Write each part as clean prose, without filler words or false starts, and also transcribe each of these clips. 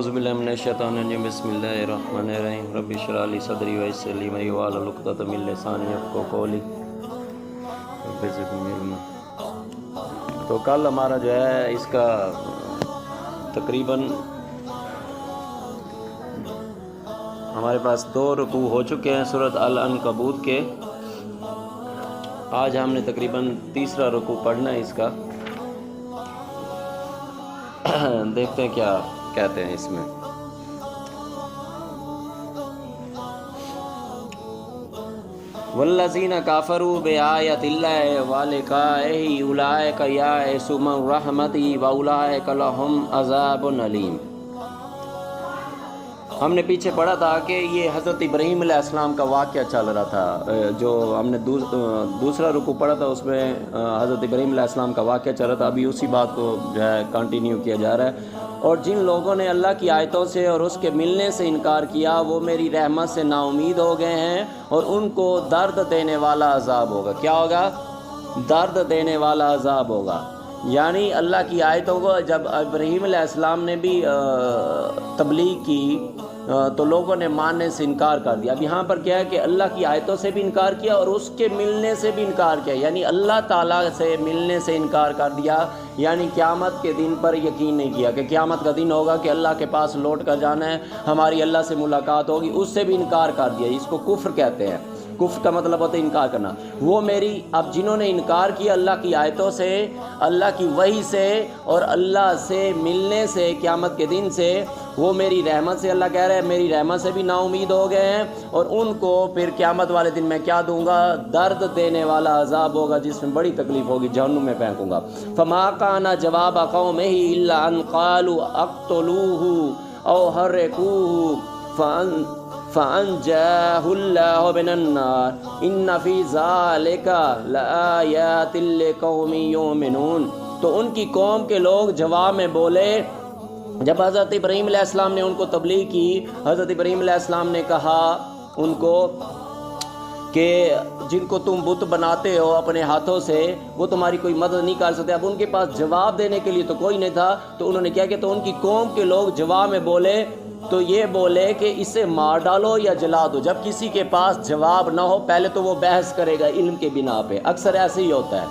اعوذ باللہ من الشیطان الرجیم بسم اللہ الرحمن الرحیم رب اشرح لی صدری ویسر لی امری واحلل عقدۃ من لسانی یفقہوا قولی رب زدنی علما۔ تو کل ہمارا جو ہے اس کا تقریباً ہمارے پاس 2 رکوع ہو چکے ہیں سورۃ العنکبوت کے۔ آج ہم نے تقریباً تیسرا رکوع پڑھنا ہے اس کا، دیکھتے ہیں کیا کہتے ہیں اس میں۔ والذین کافروا بآیات اللہ ولقائہ اولئک یئسوا من رحمتہ واولئک لہم عذاب علیم۔ ہم نے پیچھے پڑھا تھا کہ یہ حضرت ابراہیم علیہ السلام کا واقعہ چل رہا تھا، جو ہم نے دوسرا رکوع پڑھا تھا اس میں حضرت ابراہیم علیہ السلام کا واقعہ چل رہا تھا۔ ابھی اسی بات کو جو ہے کنٹینیو کیا جا رہا ہے۔ اور جن لوگوں نے اللہ کی آیتوں سے اور اس کے ملنے سے انکار کیا وہ میری رحمت سے نا امید ہو گئے ہیں، اور ان کو درد دینے والا عذاب ہوگا۔ کیا ہوگا؟ درد دینے والا عذاب ہوگا۔ یعنی اللہ کی آیتوں کو جب ابراہیم علیہ السلام نے بھی تبلیغ کی تو لوگوں نے ماننے سے انکار کر دیا۔ اب یہاں پر کیا ہے کہ اللہ کی آیتوں سے بھی انکار کیا اور اس کے ملنے سے بھی انکار کیا، یعنی اللہ تعالیٰ سے ملنے سے انکار کر دیا، یعنی قیامت کے دن پر یقین نہیں کیا کہ قیامت کا دن ہوگا کہ اللہ کے پاس لوٹ کر جانا ہے، ہماری اللہ سے ملاقات ہوگی، اس سے بھی انکار کر دیا۔ اس کو کفر کہتے ہیں۔ کفر کا مطلب ہوتا ہے انکار کرنا۔ وہ میری اب جنہوں نے انکار کیا اللہ کی آیتوں سے، اللہ کی وحی سے اور اللہ سے ملنے سے قیامت کے دن سے، وہ میری رحمت سے، اللہ کہہ رہے ہیں میری رحمت سے بھی نا امید ہو گئے ہیں، اور ان کو پھر قیامت والے دن میں کیا دوں گا؟ درد دینے والا عذاب ہوگا جس میں بڑی تکلیف ہوگی، جہنم میں پھینکوں گا۔ فما کان جواب قومہ الا ان قالوا اقتلوه او حرقوه فَأَنْجَاهُ اللَّهُ مِنَ النَّارِ إِنَّ فِي ذَلِكَ لَآيَاتٍ لِقَوْمٍ يُؤْمِنُونَ۔ تو ان کی قوم کے لوگ جواب میں بولے، جب حضرت ابراہیم علیہ السلام نے ان کو تبلیغ کی، حضرت ابراہیم علیہ السلام نے کہا ان کو کہ جن کو تم بت بناتے ہو اپنے ہاتھوں سے وہ تمہاری کوئی مدد نہیں کر سکتے۔ اب ان کے پاس جواب دینے کے لیے تو کوئی نہیں تھا، تو انہوں نے کیا کیا؟ تو ان کی قوم کے لوگ جواب میں بولے، تو یہ بولے کہ اسے مار ڈالو یا جلا دو۔ جب کسی کے پاس جواب نہ ہو پہلے تو وہ بحث کرے گا علم کے بنا پہ، اکثر ایسے ہی ہوتا ہے۔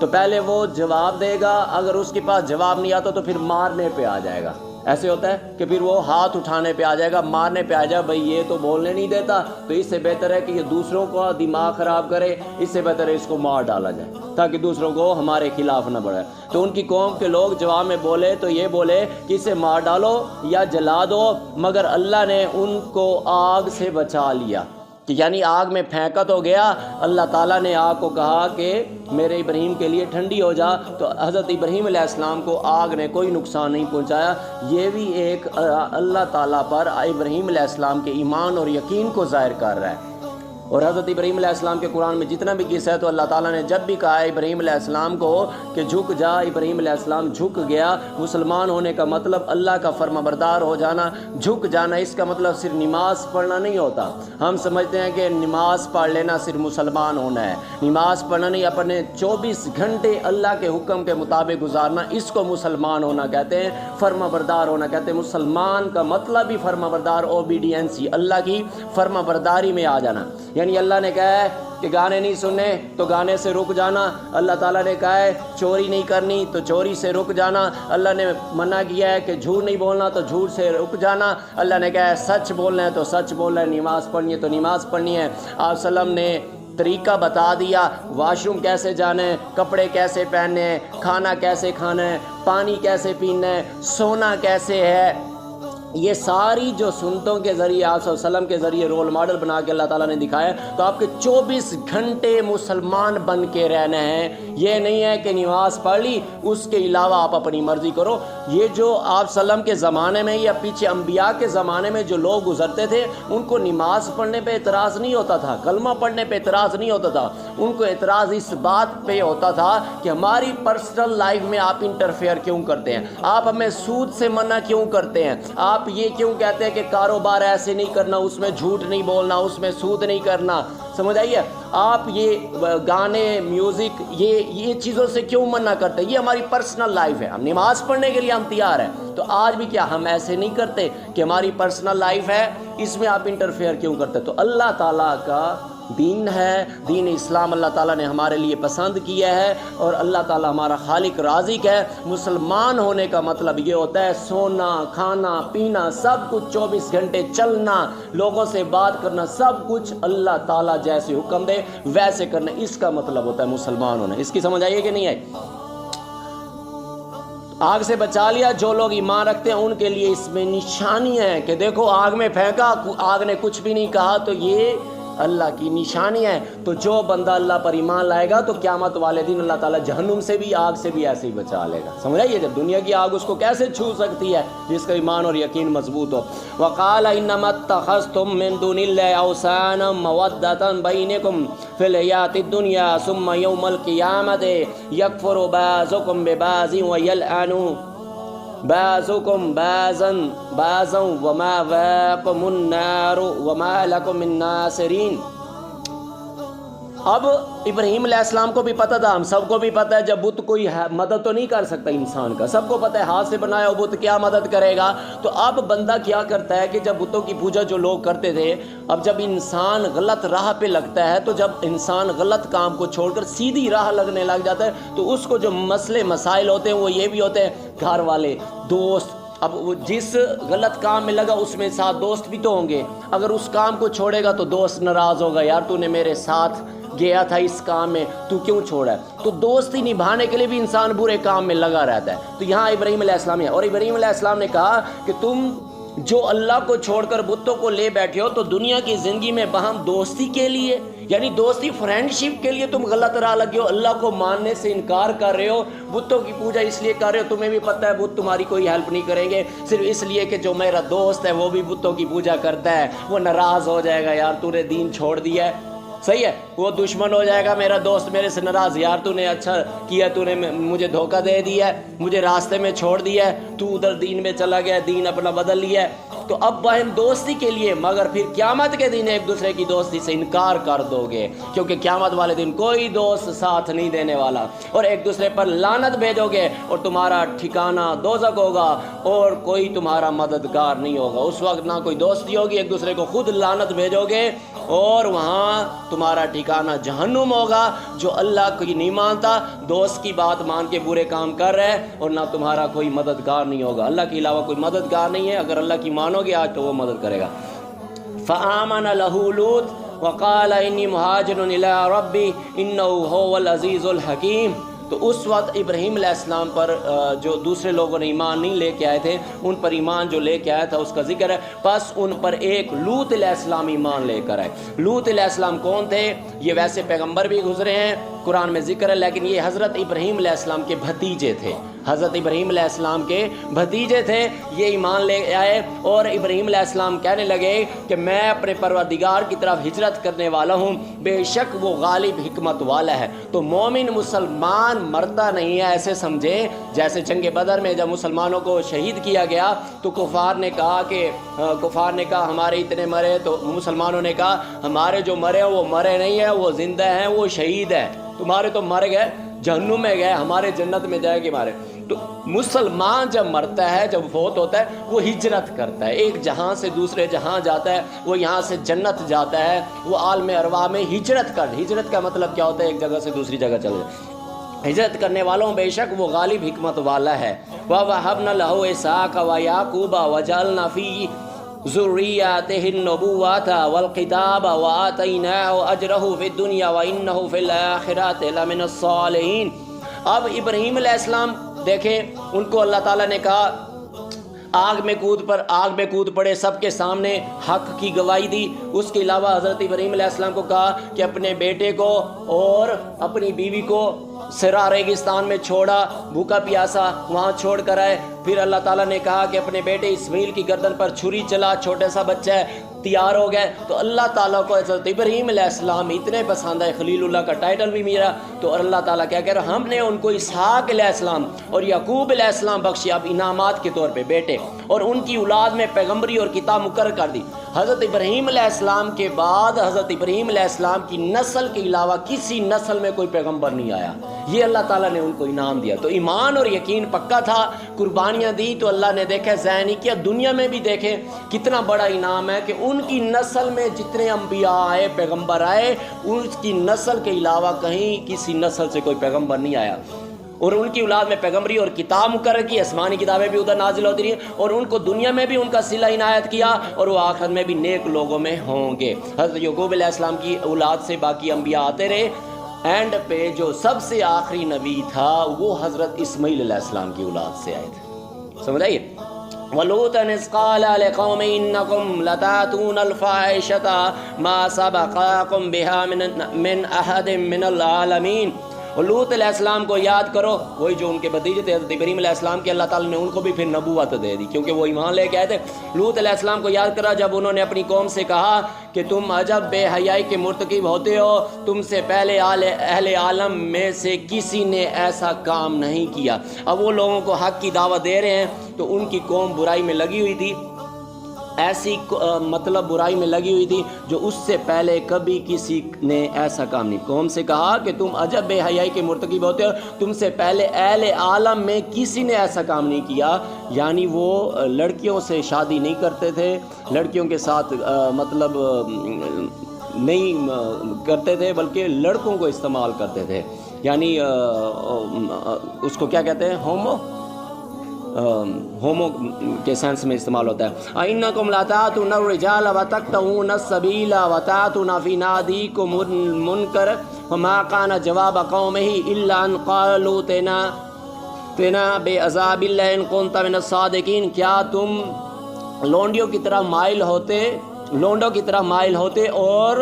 تو پہلے وہ جواب دے گا، اگر اس کے پاس جواب نہیں آتا تو پھر مارنے پہ آ جائے گا۔ ایسے ہوتا ہے کہ پھر وہ ہاتھ اٹھانے پہ آ جائے گا، مارنے پہ آ جائے گا، بھئی یہ تو بولنے نہیں دیتا، تو اس سے بہتر ہے کہ یہ دوسروں کا دماغ خراب کرے، اس سے بہتر ہے اس کو مار ڈالا جائے تاکہ دوسروں کو ہمارے خلاف نہ بڑھے۔ تو ان کی قوم کے لوگ جواب میں بولے، تو یہ بولے کہ اسے مار ڈالو یا جلا دو، مگر اللہ نے ان کو آگ سے بچا لیا، کہ یعنی آگ میں پھینکا تو گیا، اللہ تعالیٰ نے آگ کو کہا کہ میرے ابراہیم کے لیے ٹھنڈی ہو جا، تو حضرت ابراہیم علیہ السلام کو آگ نے کوئی نقصان نہیں پہنچایا۔ یہ بھی ایک اللہ تعالیٰ پر ابراہیم علیہ السلام کے ایمان اور یقین کو ظاہر کر رہا ہے۔ اور حضرت ابراہیم علیہ السلام کے قرآن میں جتنا بھی قصہ ہے تو اللہ تعالیٰ نے جب بھی کہا ہے ابراہیم علیہ السلام کو کہ جھک جا، ابراہیم علیہ السلام جھک گیا۔ مسلمان ہونے کا مطلب اللہ کا فرما بردار ہو جانا، جھک جانا، اس کا مطلب صرف نماز پڑھنا نہیں ہوتا۔ ہم سمجھتے ہیں کہ نماز پڑھ لینا صرف مسلمان ہونا ہے، نماز پڑھنا نہیں، اپنے 24 گھنٹے اللہ کے حکم کے مطابق گزارنا، اس کو مسلمان ہونا کہتے ہیں، فرما بردار ہونا کہتے ہیں۔ مسلمان کا مطلب ہی فرما بردار، اوبیڈینسی، اللہ کی فرما برداری میں آ جانا۔ یعنی اللہ نے کہا ہے کہ گانے نہیں سننے تو گانے سے رک جانا، اللہ تعالیٰ نے کہا ہے چوری نہیں کرنی تو چوری سے رک جانا، اللہ نے منع کیا ہے کہ جھوٹ نہیں بولنا تو جھوٹ سے رک جانا، اللہ نے کہا ہے سچ بولنا ہے تو سچ بولنا ہے، نماز پڑھنی ہے تو نماز پڑھنی ہے۔ آپ وسلم نے طریقہ بتا دیا، واش روم کیسے جانا ہے، کپڑے کیسے پہننے ہیں، کھانا کیسے کھانا ہے، پانی کیسے پینا ہے، سونا کیسے ہے۔ یہ ساری جو سنتوں کے ذریعے آپ صلی اللہ علیہ وسلم کے ذریعے رول ماڈل بنا کے اللہ تعالیٰ نے دکھایا، تو آپ کے 24 گھنٹے مسلمان بن کے رہنا ہے۔ یہ نہیں ہے کہ نماز پڑھ لی اس کے علاوہ آپ اپنی مرضی کرو۔ یہ جو آپ صلی اللہ علیہ وسلم کے زمانے میں یا پیچھے انبیاء کے زمانے میں جو لوگ گزرتے تھے ان کو نماز پڑھنے پہ اعتراض نہیں ہوتا تھا، کلمہ پڑھنے پہ اعتراض نہیں ہوتا تھا، ان کو اعتراض اس بات پہ ہوتا تھا کہ ہماری پرسنل لائف میں آپ انٹرفیئر کیوں کرتے ہیں، آپ ہمیں سود سے منع کیوں کرتے ہیں، آپ یہ کیوں کہتے ہیں کہ کاروبار ایسے نہیں کرنا، اس میں جھوٹ نہیں بولنا، اس میں سود نہیں کرنا۔ سمجھ آئیے؟ آپ یہ گانے میوزک یہ چیزوں سے کیوں منع کرتے؟ یہ ہماری پرسنل لائف ہے، ہم نماز پڑھنے کے لیے ہم تیار ہیں، تو آج بھی کیا ہم ایسے نہیں کرتے کہ ہماری پرسنل لائف ہے اس میں آپ انٹرفیئر کیوں کرتے؟ تو اللہ تعالیٰ کا دین ہے، دین اسلام اللہ تعالیٰ نے ہمارے لیے پسند کیا ہے، اور اللہ تعالیٰ ہمارا خالق رازق ہے۔ مسلمان ہونے کا مطلب یہ ہوتا ہے سونا کھانا پینا سب کچھ 24 گھنٹے چلنا، لوگوں سے بات کرنا، سب کچھ اللہ تعالیٰ جیسے حکم دے ویسے کرنا، اس کا مطلب ہوتا ہے مسلمان ہونا۔ اس کی سمجھ آئیے کہ نہیں آئی؟ آگ سے بچا لیا، جو لوگ ایمان رکھتے ہیں ان کے لیے اس میں نشانی ہے کہ دیکھو آگ میں پھینکا، آگ نے کچھ بھی نہیں کہا، تو یہ اللہ کی نشانی ہے۔ تو جو بندہ اللہ پر ایمان لائے گا تو قیامت والے دن اللہ تعالیٰ جہنم سے بھی آگ سے بھی ایسے ہی بچا لے گا۔ سمجھ آئیے؟ جب دنیا کی آگ اس کو کیسے چھو سکتی ہے جس کا ایمان اور یقین مضبوط ہو۔ وقال انما اتخذتم من دون الله اوثانا مودة بينكم في الحياة الدنيا ثم يوم القيامة يكفر بعضكم ببعض ويلعن بعضكم بعضا ومأواكم النار وما لكم من ناصرين۔ اب ابراہیم علیہ السلام کو بھی پتہ تھا، ہم سب کو بھی پتہ ہے، جب بت کوئی مدد تو نہیں کر سکتا انسان کا، سب کو پتہ ہے ہاتھ سے بنایا ہوا بت کیا مدد کرے گا۔ تو اب بندہ کیا کرتا ہے کہ جب بتوں کی پوجا جو لوگ کرتے تھے، اب جب انسان غلط راہ پہ لگتا ہے، تو جب انسان غلط کام کو چھوڑ کر سیدھی راہ لگنے لگ جاتا ہے، تو اس کو جو مسئلے مسائل ہوتے ہیں وہ یہ بھی ہوتے ہیں، گھر والے، دوست۔ اب وہ جس غلط کام میں لگا اس میں ساتھ دوست بھی تو ہوں گے، اگر اس کام کو چھوڑے گا تو دوست ناراض ہوگا، یار تو نے میرے ساتھ گیا تھا اس کام میں، تو کیوں چھوڑا ہے؟ تو دوستی نبھانے کے لیے بھی انسان برے کام میں لگا رہتا ہے۔ تو یہاں ابراہیم علیہ السلام ہے، اور ابراہیم علیہ السلام نے کہا کہ تم جو اللہ کو چھوڑ کر بتوں کو لے بیٹھے ہو، تو دنیا کی زندگی میں باہم دوستی کے لیے، یعنی دوستی فرینڈ شپ کے لیے تم غلط راہ لگے ہو، اللہ کو ماننے سے انکار کر رہے ہو، بتوں کی پوجا اس لیے کر رہے ہو، تمہیں بھی پتہ ہے بت تمہاری کوئی ہیلپ نہیں کریں گے، صرف اس لیے کہ جو میرا دوست ہے وہ بھی بتوں کی پوجا کرتا ہے، وہ ناراض ہو جائے گا، یار تو نے دین چھوڑ دیا ہے، صحیح ہے، وہ دشمن ہو جائے گا، میرا دوست میرے سے ناراض، یار تو نے اچھا کیا، تو نے مجھے دھوکہ دے دیا ہے، مجھے راستے میں چھوڑ دیا ہے، تو ادھر دین میں چلا گیا، دین اپنا بدل لیا ہے۔ تو اب باہم دوستی کے لیے، مگر پھر قیامت کے دن ایک دوسرے کی دوستی سے انکار کر دو گے، کیونکہ قیامت والے دن کوئی دوست ساتھ نہیں دینے والا، اور ایک دوسرے پر لعنت بھیجو گے، اور تمہارا ٹھکانہ دوزخ ہوگا، اور کوئی تمہارا مددگار نہیں ہوگا۔ اس وقت نہ کوئی دوستی ہوگی، ایک دوسرے کو خود لعنت بھیجو گے، اور وہاں تمہارا ٹھکانہ جہنم ہوگا۔ جو اللہ کو نہیں مانتا، دوست کی بات مان کے برے کام کر رہا ہے، اور نہ تمہارا کوئی مددگار نہیں ہوگا، اللہ کے علاوہ کوئی مددگار نہیں ہے، اگر اللہ کی مانو گے آج تو وہ مدد کرے گا۔ فآمن له لوط وقال انی مہاجر الی ربی انہ هو العزیز الحکیم۔ تو اس وقت ابراہیم علیہ السلام پر جو دوسرے لوگوں نے ایمان نہیں لے کے آئے تھے، ان پر ایمان جو لے کے آیا تھا اس کا ذکر ہے، پس ان پر ایک لوط علیہ السلام ایمان لے کر آئے۔ لوط علیہ السلام کون تھے؟ یہ ویسے پیغمبر بھی گزرے ہیں، قرآن میں ذکر ہے، لیکن یہ حضرت ابراہیم علیہ السلام کے بھتیجے تھے، حضرت ابراہیم علیہ السلام کے بھتیجے تھے، یہ ایمان لے آئے، اور ابراہیم علیہ السلام کہنے لگے کہ میں اپنے پروردگار کی طرف ہجرت کرنے والا ہوں، بے شک وہ غالب حکمت والا ہے۔ تو مومن مسلمان مرتا نہیں ہے، ایسے سمجھے جیسے جنگ بدر میں جب مسلمانوں کو شہید کیا گیا تو کفار نے کہا ہمارے اتنے مرے، تو مسلمانوں نے کہا ہمارے جو مرے وہ مرے نہیں ہیں، وہ زندہ ہیں، وہ شہید ہیں، تمہارے تو مر گئے، جہنم میں گئے، ہمارے جنت میں جائے گے ہمارے۔ تو مسلمان جب مرتا ہے، جب فوت ہوتا ہے، وہ ہجرت کرتا ہے، ایک جہاں سے دوسرے جہاں جاتا ہے، وہ یہاں سے جنت جاتا ہے، وہ عالم ارواح میں ہجرت کا مطلب کیا ہوتا ہے؟ ایک جگہ سے دوسری جگہ چلے جائے۔ ہجرت کرنے والوں بے شک وہ غالب حکمت والا ہے۔ وَوَهَبْنَا لَهُ إِسْحَاقَ وَيَعْقُوبَ وَجَعَلْنَا فِي ذُرِّيَّتِهِ النُّبُوَّةَ وَالْكِتَابَ وَآتَيْنَاهُ أَجْرَهُ فِي الدُّنْيَا وَإِنَّهُ فِي الْآخِرَةِ لَمِنَ الصَّالِحِينَ۔ اب ابراہیم علیہ السلام دیکھیں، ان کو اللہ تعالیٰ نے کہا آگ میں کود پڑے، سب کے سامنے حق کی گواہی دی۔ اس کے علاوہ حضرت ابراہیم علیہ السلام کو کہا کہ اپنے بیٹے کو اور اپنی بیوی کو سرا ریگستان میں چھوڑا، بھوکا پیاسا وہاں چھوڑ کر آئے۔ پھر اللہ تعالیٰ نے کہا کہ اپنے بیٹے اسماعیل کی گردن پر چھری چلا، چھوٹا سا بچہ ہے، تیار ہو گئے۔ تو اللہ تعالیٰ کو حضرت ابراہیم علیہ السلام اتنے پسند ہے، خلیل اللہ کا ٹائٹل بھی میرا، تو اللہ تعالیٰ کیا کہہ رہا، ہم نے ان کو اسحاق علیہ السلام اور یعقوب علیہ السلام بخشی، اب انعامات کے طور پہ بیٹے، اور ان کی اولاد میں پیغمبری اور کتاب مقرر کر دی۔ حضرت ابراہیم علیہ السلام کے بعد حضرت ابراہیم علیہ السلام کی نسل کے علاوہ کسی نسل میں کوئی پیغمبر نہیں آیا. یہ اللہ تعالیٰ نے ان کو انعام دیا. تو ایمان اور یقین پکا تھا, قربانیاں دی تو اللہ نے دیکھا ضائع نہیں کیا. دنیا میں بھی دیکھیں کتنا بڑا انعام ہے کہ ان کی نسل میں جتنے انبیاء آئے, پیغمبر آئے, اس کی نسل کے علاوہ کہیں کسی نسل سے کوئی پیغمبر نہیں آیا. اور ان کی اولاد میں پیغمبری اور کتاب مقرر کی, آسمانی کتابیں بھی ادھر نازل ہوتی رہی, اور ان کو دنیا میں بھی ان کا صلہ عنایت کیا, اور وہ آخرت میں بھی نیک لوگوں میں ہوں گے. حضرت یعقوب علیہ السلام کی اولاد سے باقی انبیاء آتے رہے. اینڈ پہ جو سب سے آخری نبی تھا وہ حضرت اسماعیل علیہ السلام کی اولاد سے آئے تھے. سمجھ آئیے. وَلُوطًا إِذْ قَالَ لِقَوْمِهِ إِنَّكُمْ لَتَأْتُونَ الْفَاحِشَةَ مَا سَبَقَكُم بِهَا مِنْ أَحَدٍ مِنَ الْعَالَمِينَ. اور لوط علیہ السلام کو یاد کرو, وہی جو ان کے بھتیجے تھے حضرت ابراہیم علیہ السلام کے, اللہ تعالیٰ نے ان کو بھی پھر نبوت دے دی کیونکہ وہ ایمان لے کے آئے تھے. لوط علیہ السلام کو یاد کرا جب انہوں نے اپنی قوم سے کہا کہ تم عجب بے حیائی کے مرتکب ہوتے ہو, تم سے پہلے اہل عالم میں سے کسی نے ایسا کام نہیں کیا. اب وہ لوگوں کو حق کی دعوت دے رہے ہیں تو ان کی قوم برائی میں لگی ہوئی تھی, ایسی مطلب برائی میں لگی ہوئی تھی جو اس سے پہلے کبھی کسی نے ایسا کام نہیں. قوم سے کہا کہ تم عجب بے حیائی کے مرتکب ہوتے ہو, تم سے پہلے اہل عالم میں کسی نے ایسا کام نہیں کیا. یعنی وہ لڑکیوں سے شادی نہیں کرتے تھے, لڑکیوں کے ساتھ مطلب نہیں کرتے تھے, بلکہ لڑکوں کو استعمال کرتے تھے. یعنی اس کو کیا کہتے ہیں, ہومو کے سینس میں استعمال ہوتا ہے. اِنَّكُمْ لَتَأْتُونَ الرِّجَالَ وَتَقْطَعُونَ السَّبِيلَ وَتَأْتُونَ فِي نَادِيكُمُ الْمُنكَرَ فَمَا كَانَ جَوَابَ قَوْمِهِ إِلَّا أَنْ قَالُوا ائْتِنَا بِعَذَابِ اللَّهِ إِن كُنتَ مِنَ الصَّادِقِينَ. کیا تم لونڈیوں کی طرح مائل ہوتے اور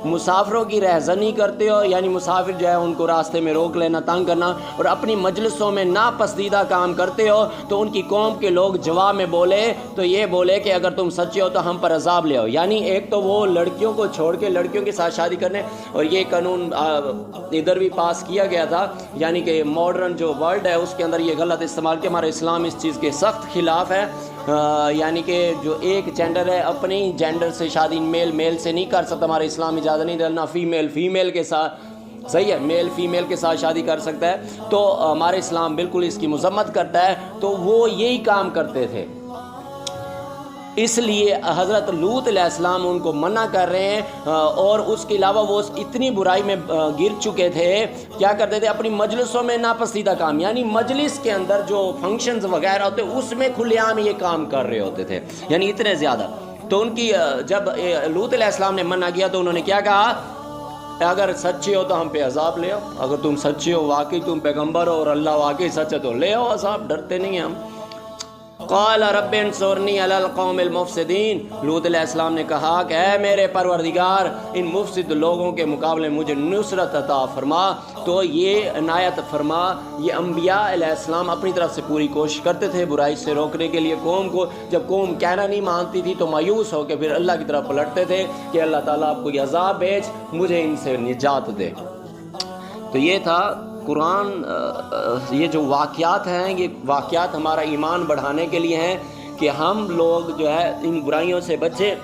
مسافروں کی رہزنی کرتے ہو, یعنی مسافر جو ہے ان کو راستے میں روک لینا, تنگ کرنا, اور اپنی مجلسوں میں ناپسندیدہ کام کرتے ہو. تو ان کی قوم کے لوگ جواب میں بولے تو یہ بولے کہ اگر تم سچے ہو تو ہم پر عذاب لے آؤ. یعنی ایک تو وہ لڑکیوں کو چھوڑ کے لڑکیوں کے ساتھ شادی کرنے, اور یہ قانون ادھر بھی پاس کیا گیا تھا. یعنی کہ ماڈرن جو ورلڈ ہے اس کے اندر یہ غلط استعمال کیا. ہمارا اسلام اس چیز کے سخت خلاف ہے. یعنی کہ جو ایک جینڈر ہے اپنی جینڈر سے شادی میل سے نہیں کر سکتا. ہمارا اسلام اجازت نہیں دینا. فیمیل کے ساتھ, صحیح ہے, میل فیمیل کے ساتھ شادی کر سکتا ہے. تو ہمارا اسلام بالکل اس کی مذمت کرتا ہے. تو وہ یہی کام کرتے تھے, اس لیے حضرت لوط علیہ السلام ان کو منع کر رہے ہیں. اور اس کے علاوہ وہ اتنی برائی میں گر چکے تھے, کیا کرتے تھے اپنی مجلسوں میں ناپسندیدہ کام, یعنی مجلس کے اندر جو فنکشنز وغیرہ ہوتے اس میں کھلے عام یہ کام کر رہے ہوتے تھے, یعنی اتنے زیادہ. تو ان کی جب لوط علیہ السلام نے منع کیا تو انہوں نے کیا کہا, اگر سچے ہو تو ہم پہ عذاب لے آؤ. اگر تم سچے ہو, واقعی تم پیغمبر ہو اور اللہ واقعی سچ ہے تو لے آؤ عذاب, ڈرتے نہیں ہیں ہم. قال رب انصرنی علی القوم المفسدین. لوط علیہ السلام نے کہا کہ اے میرے پروردگار, ان مفسد لوگوں کے مقابلے مجھے نصرت عطا فرما. تو یہ عنایت فرما. یہ انبیاء علیہ السلام اپنی طرف سے پوری کوشش کرتے تھے برائی سے روکنے کے لیے قوم کو. جب قوم کہنا نہیں مانتی تھی تو مایوس ہو کے پھر اللہ کی طرف پلٹتے تھے کہ اللہ تعالیٰ آپ کو یہ عذاب بھیج, مجھے ان سے نجات دے. تو یہ تھا قرآن. یہ جو واقعات ہیں یہ واقعات ہمارا ایمان بڑھانے کے لیے ہیں کہ ہم لوگ جو ہے ان برائیوں سے بچیں,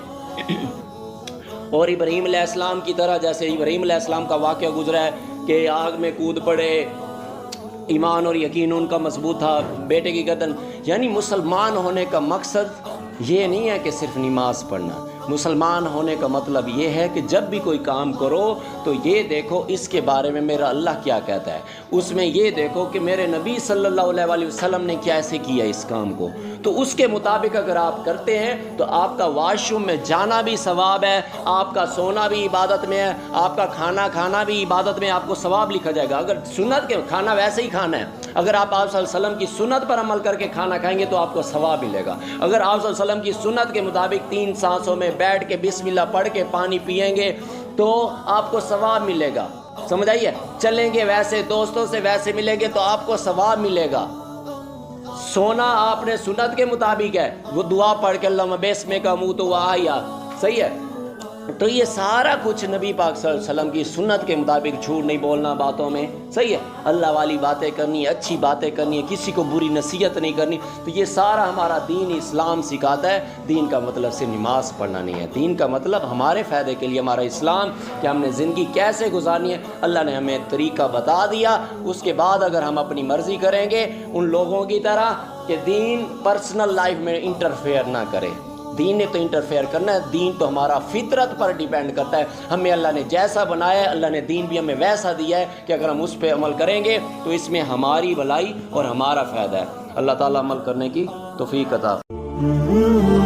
اور ابراہیم علیہ السلام کی طرح, جیسے ابراہیم علیہ السلام کا واقعہ گزرا ہے کہ آگ میں کود پڑے, ایمان اور یقین ان کا مضبوط تھا, بیٹے کی گردن. یعنی مسلمان ہونے کا مقصد یہ نہیں ہے کہ صرف نماز پڑھنا. مسلمان ہونے کا مطلب یہ ہے کہ جب بھی کوئی کام کرو تو یہ دیکھو اس کے بارے میں میرا اللہ کیا کہتا ہے, اس میں یہ دیکھو کہ میرے نبی صلی اللہ علیہ وسلم نے کیسے کیا اس کام کو. تو اس کے مطابق اگر آپ کرتے ہیں تو آپ کا واش روم میں جانا بھی ثواب ہے, آپ کا سونا بھی عبادت میں ہے, آپ کا کھانا بھی عبادت میں, آپ کو ثواب لکھا جائے گا. اگر سنت کے کھانا ویسے ہی کھانا ہے, اگر آپ صلی اللہ علیہ وسلم کی سنت پر عمل کر کے کھانا کھائیں گے تو آپ کو ثواب ملے گا. اگر آپ صلی اللہ علیہ وسلم کی سنت کے مطابق 3 سانسوں میں بیٹھ کے بسم اللہ پڑھ کے پانی پئیں گے تو آپ کو ثواب ملے گا. سمجھ آئیے. چلیں گے ویسے, دوستوں سے ویسے ملیں گے تو آپ کو ثواب ملے گا. سونا آپ نے سنت کے مطابق ہے, وہ دعا پڑھ کے اللہم بسمک اموت و احیا, صحیح ہے. تو یہ سارا کچھ نبی پاک صلی اللہ علیہ وسلم کی سنت کے مطابق، جھوٹ نہیں بولنا باتوں میں، صحیح ہے، اللہ والی باتیں کرنی ہے، اچھی باتیں کرنی ہے، کسی کو بری نصیحت نہیں کرنی، تو یہ سارا ہمارا دین اسلام سکھاتا ہے۔ دین کا مطلب صرف نماز پڑھنا نہیں ہے، دین کا مطلب ہمارے فائدے کے لیے ہمارا اسلام، کہ ہم نے زندگی کیسے گزارنی ہے، اللہ نے ہمیں طریقہ بتا دیا۔ اس کے بعد اگر ہم اپنی مرضی کریں گے ان لوگوں کی طرح کہ دین پرسنل لائف میں انٹرفیئر نہ کرے، دین نے تو انٹرفیئر کرنا ہے، دین تو ہمارا فطرت پر ڈیپینڈ کرتا ہے، ہمیں اللہ نے جیسا بنایا ہے، اللہ نے دین بھی ہمیں ویسا دیا ہے کہ اگر ہم اس پہ عمل کریں گے تو اس میں ہماری بھلائی اور ہمارا فائدہ ہے۔ اللہ تعالیٰ عمل کرنے کی توفیق عطا فرمائے۔